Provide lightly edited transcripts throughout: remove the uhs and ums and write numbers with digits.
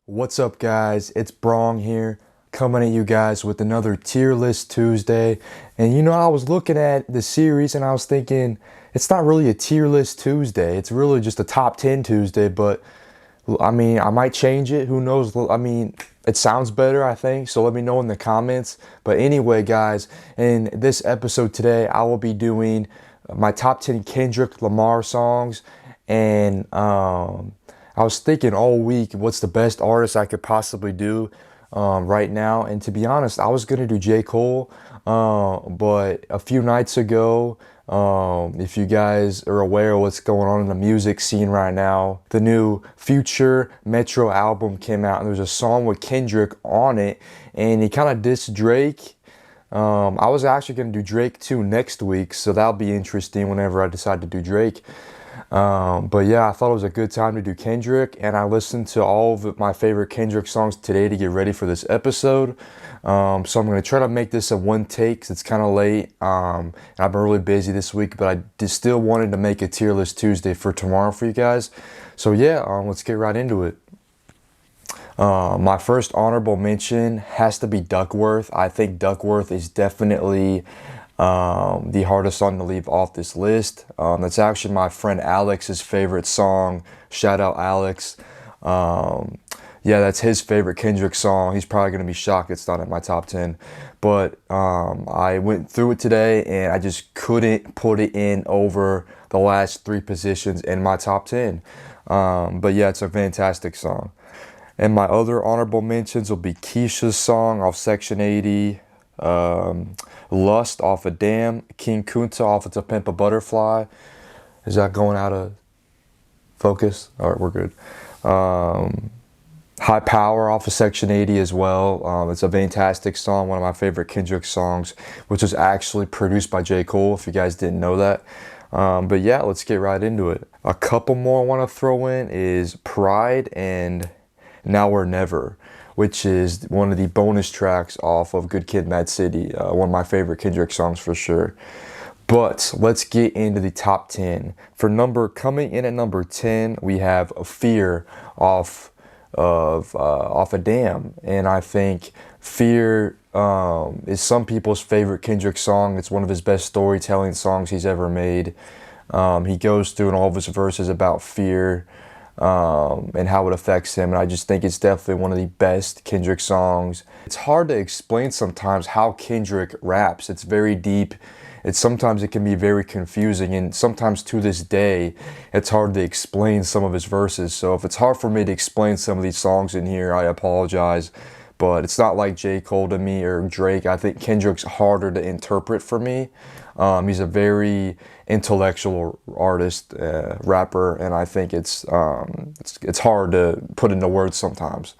What's up, guys? It's Brong here, coming at you guys with another Tier List Tuesday. And I was looking at the series and I was thinking, it's not really a Tier List Tuesday. It's really just a Top 10 Tuesday, but I mean, I might change it. Who knows? I mean, it sounds better, I think. So let me know in the comments. But anyway, guys, in this episode today, I will be doing my top 10 Kendrick Lamar songs. And I was thinking all week, what's the best artist I could possibly do right now? And to be honest, I was gonna do J. Cole, but a few nights ago, if you guys are aware of what's going on in the music scene right now, the new Future Metro album came out, and there's a song with Kendrick on it, and he kind of dissed Drake. I was actually gonna do Drake too next week, so that'll be interesting whenever I decide to do Drake. But yeah, I thought it was a good time to do Kendrick, and I listened to all of my favorite Kendrick songs today to get ready for this episode. So I'm going to try to make this a one take 'cause it's kind of late. And I've been really busy this week, but I just still wanted to make a Tier List Tuesday for tomorrow for you guys. So yeah, let's get right into it. My first honorable mention has to be Duckworth. I think Duckworth is definitely the hardest song to leave off this list. That's actually my friend Alex's favorite song. Shout out Alex. Yeah, that's his favorite Kendrick song. He's probably going to be shocked it's not in my top 10. But I went through it today and I just couldn't put it in over the last three positions in my top 10. But yeah, it's a fantastic song. And my other honorable mentions will be Keisha's song off Section 80. Lust off of Damn, King Kunta off of To Pimp a Butterfly. Is that going out of focus? All right, we're good. High Power off of Section 80 as well. It's a fantastic song, one of my favorite Kendrick songs, which was actually produced by J. Cole, if you guys didn't know that. But yeah, let's get right into it. A couple more I want to throw in is Pride and Now or Never, which is one of the bonus tracks off of Good Kid, Mad City, one of my favorite Kendrick songs for sure. But let's get into the top 10. Coming in at number 10, we have Fear off of Damn, and I think Fear is some people's favorite Kendrick song. It's one of his best storytelling songs he's ever made. He goes through in all of his verses about fear. And how it affects him, and I just think it's definitely one of the best Kendrick songs. It's hard to explain sometimes how Kendrick raps. It's very deep. Sometimes it can be very confusing, and sometimes to this day it's hard to explain some of his verses. So if it's hard for me to explain some of these songs in here, I apologize. But it's not like J. Cole to me or Drake. I think Kendrick's harder to interpret for me. He's a very intellectual artist, rapper, and I think it's hard to put into words sometimes.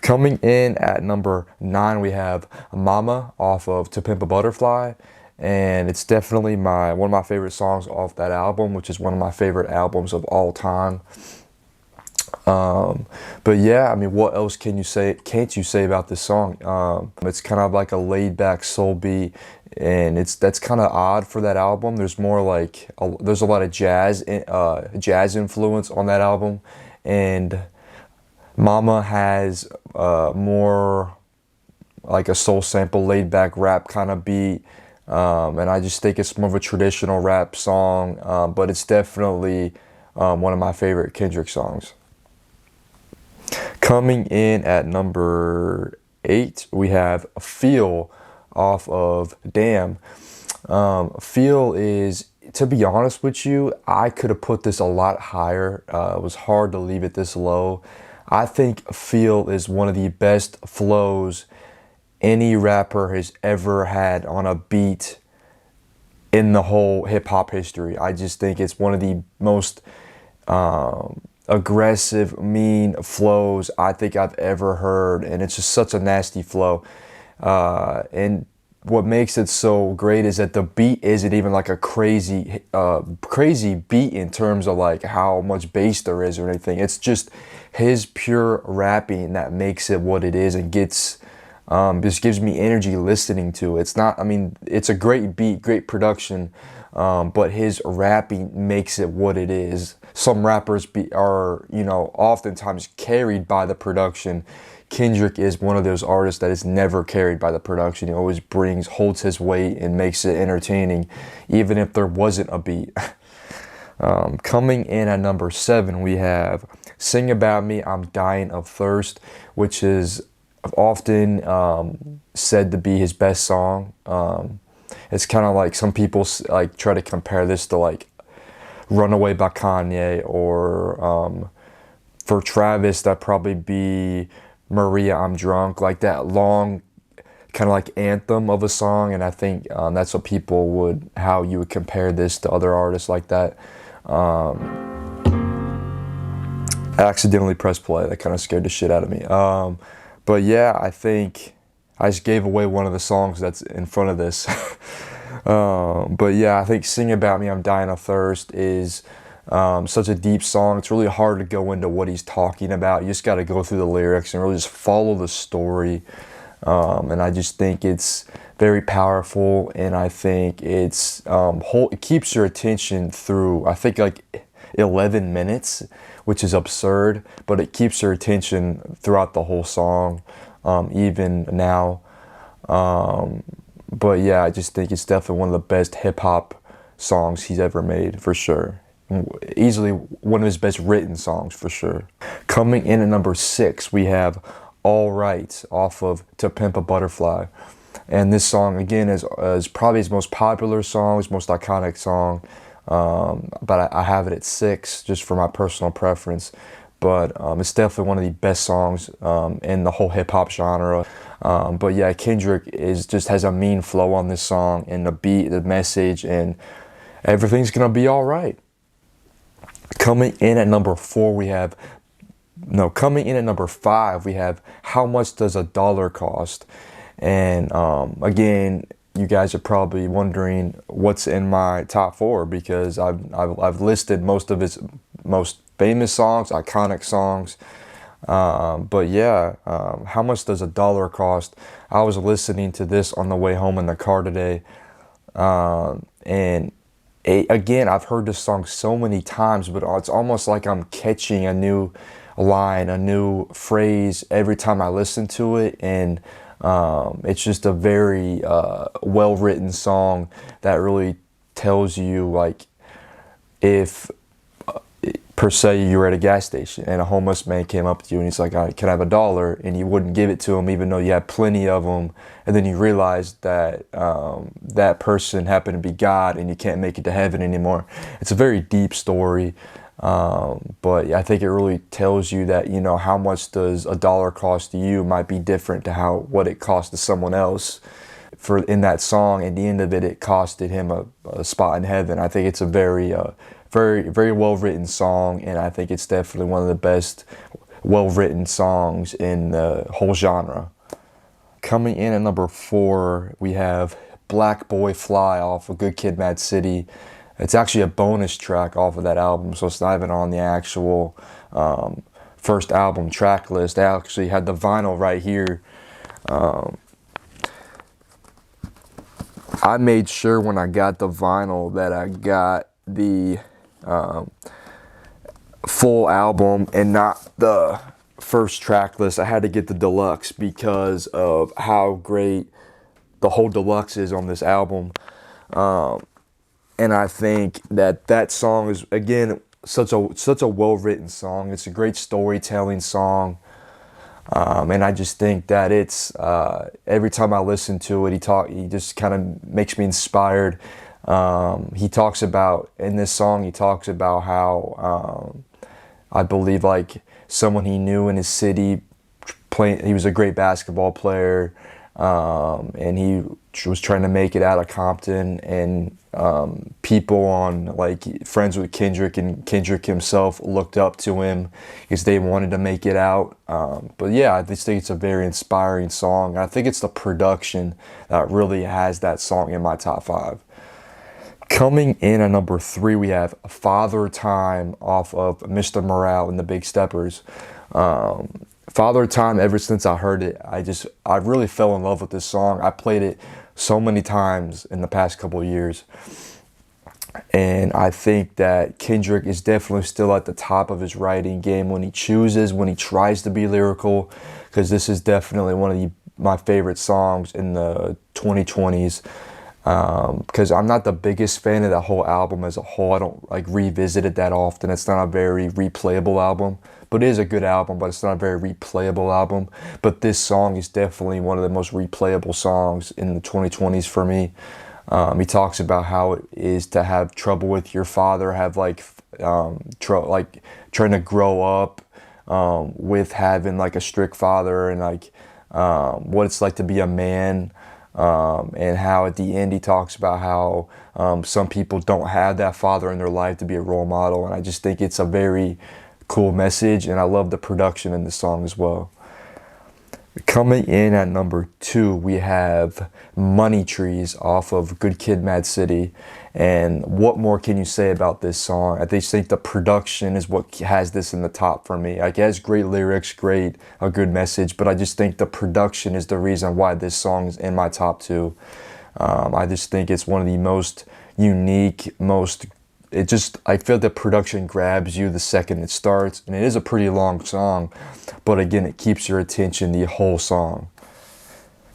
Coming in at number 9, we have Momma off of To Pimp a Butterfly, and it's definitely one of my favorite songs off that album, which is one of my favorite albums of all time. But yeah, I mean, what else can't you say about this song? It's kind of like a laid-back soul beat, and that's kind of odd for that album. There's more like there's a lot of jazz influence on that album, and Momma has more like a soul sample, laid-back rap kind of beat, and I just think it's more of a traditional rap song, but it's definitely one of my favorite Kendrick songs. Coming in at number 8, we have Feel off of Damn. Feel is, to be honest with you, I could have put this a lot higher. It was hard to leave it this low. I think Feel is one of the best flows any rapper has ever had on a beat in the whole hip-hop history. I just think it's one of the most aggressive, mean flows I think I've ever heard, and it's just such a nasty flow. And what makes it so great is that the beat isn't even like a crazy beat in terms of like how much bass there is or anything. It's just his pure rapping that makes it what it is and gets Just gives me energy listening to it. It's not, I mean, it's a great beat, great production, but his rapping makes it what it is. Some rappers are, you know, oftentimes carried by the production. Kendrick is one of those artists that is never carried by the production. He always holds his weight and makes it entertaining, even if there wasn't a beat. Coming in at number 7, we have Sing About Me, I'm Dying of Thirst, which is often said to be his best song. It's kind of like some people like try to compare this to like Runaway by Kanye, or for Travis that'd probably be Maria, I'm Drunk, like that long kind of like anthem of a song. And I think that's what how you would compare this to other artists like that. I accidentally pressed play. That kind of scared the shit out of me. But yeah, I think I just gave away one of the songs that's in front of this. But yeah, I think Sing About Me, I'm Dying of Thirst is such a deep song. It's really hard to go into what he's talking about. You just got to go through the lyrics and really just follow the story. And I just think it's very powerful, and I think it keeps your attention through, I think, like 11 minutes, which is absurd, but it keeps your attention throughout the whole song, even now. But yeah, I just think it's definitely one of the best hip-hop songs he's ever made, for sure. Easily one of his best written songs, for sure. Coming in at number 6, we have All Right off of To Pimp a Butterfly. And this song, again, is probably his most popular song, his most iconic song. But I have it at 6 just for my personal preference. But it's definitely one of the best songs in the whole hip-hop genre. But yeah, Kendrick just has a mean flow on this song, and the beat, the message, and everything's gonna be all right. Coming in at number 5, we have How Much Does a Dollar Cost? And again, you guys are probably wondering what's in my top 4, because I've listed most of his most famous songs, iconic songs. But yeah, How Much Does a Dollar Cost? I was listening to this on the way home in the car today, and again, I've heard this song so many times, but it's almost like I'm catching a new line, a new phrase every time I listen to it. And it's just a very well-written song that really tells you, like, if per se you're at a gas station and a homeless man came up to you and he's like, can I have $1? And you wouldn't give it to him even though you had plenty of them, and then you realize that that person happened to be God and you can't make it to heaven anymore. It's a very deep story, but I think it really tells you that, you know, how much does $1 cost to you might be different to what it costs to someone else. In that song, at the end of it, it costed him a spot in heaven. I think it's a very very well written song, and I think it's definitely one of the best well written songs in the whole genre. Coming in at number 4, we have Black Boy Fly off of Good Kid, Mad City. It's actually a bonus track off of that album, so it's not even on the actual first album track list. I actually had the vinyl right here. I made sure when I got the vinyl that I got the full album and not the first track list. I had to get the deluxe because of how great the whole deluxe is on this album. And I think that song is, again, such a well-written song. It's a great storytelling song. And I just think that it's every time I listen to it, he just kind of makes me inspired. He talks about, in this song, he talks about how I believe, like, someone he knew in his city he was a great basketball player, and he was trying to make it out of Compton, and people friends with Kendrick, and Kendrick himself looked up to him because they wanted to make it out. But yeah, I just think it's a very inspiring song. I think it's the production that really has that song in my top 5. Coming in at number 3, we have Father Time off of Mr. Morale and the Big Steppers. Father Time, ever since I heard it, I really fell in love with this song. I played it so many times in the past couple of years. And I think that Kendrick is definitely still at the top of his writing game when he tries to be lyrical, because this is definitely one of my favorite songs in the 2020s. Because I'm not the biggest fan of the whole album as a whole. I don't like revisit it that often. It's not a very replayable album, but it is a good album, but it's not a very replayable album. But this song is definitely one of the most replayable songs in the 2020s for me. He talks about how it is to have trouble with your father, have like trying to grow up with having like a strict father, and like what it's like to be a man, and how at the end he talks about how some people don't have that father in their life to be a role model. And I just think it's a very cool message, and I love the production in the song as well. Coming in at number 2, we have Money Trees off of Good Kid, Mad City. And what more can you say about this song? I just think the production is what has this in the top for me. Like, it has great lyrics, a good message, but I just think the production is the reason why this song is in my top 2. I just think it's one of the most unique, I feel the production grabs you the second it starts, and it is a pretty long song, but again, it keeps your attention the whole song.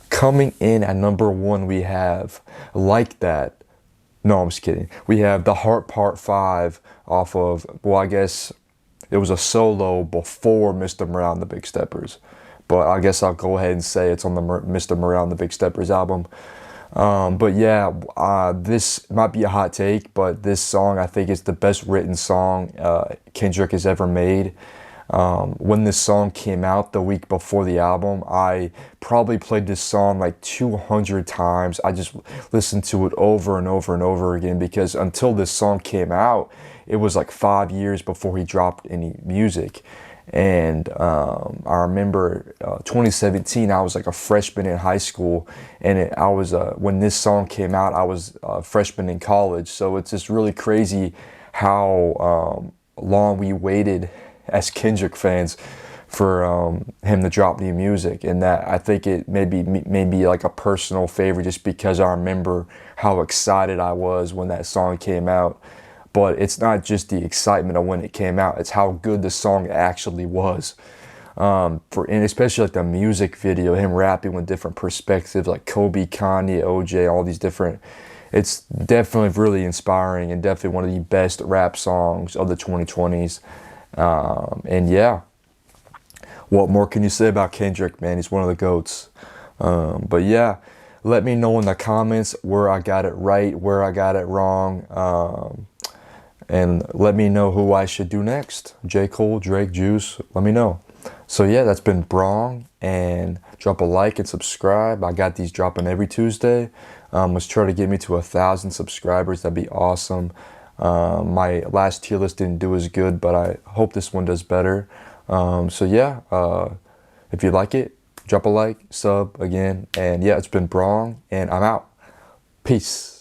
Coming in at number 1, we have Like That. No, I'm just kidding. We have The Heart Part 5 off of, well, I guess it was a solo before Mr. Morale and the Big Steppers, but I guess I'll go ahead and say it's on the Mr. Morale and the Big Steppers album. But yeah, this might be a hot take, but this song I think is the best written song Kendrick has ever made. When this song came out the week before the album, I probably played this song like 200 times. I just listened to it over and over and over again, because until this song came out, it was like 5 years before he dropped any music. And I remember 2017, I was like a freshman in high school, and when this song came out, I was a freshman in college. So it's just really crazy how long we waited as Kendrick fans for him to drop new music, and that I think it maybe like a personal favor, just because I remember how excited I was when that song came out. But it's not just the excitement of when it came out, it's how good the song actually was. And especially like the music video, him rapping with different perspectives, like Kobe, Kanye, OJ, all these different. It's definitely really inspiring, and definitely one of the best rap songs of the 2020s. And yeah, what more can you say about Kendrick, man? He's one of the GOATs. But yeah, let me know in the comments where I got it right, where I got it wrong. And let me know who I should do next. J. Cole, Drake, Juice, let me know. So yeah, that's been Brong, and drop a like and subscribe. I got these dropping every Tuesday. Let's try to get me to 1,000 subscribers. That'd be awesome. My last tier list didn't do as good, but I hope this one does better. So yeah, if you like it, drop a like, sub again. And yeah, it's been Brong, and I'm out. Peace.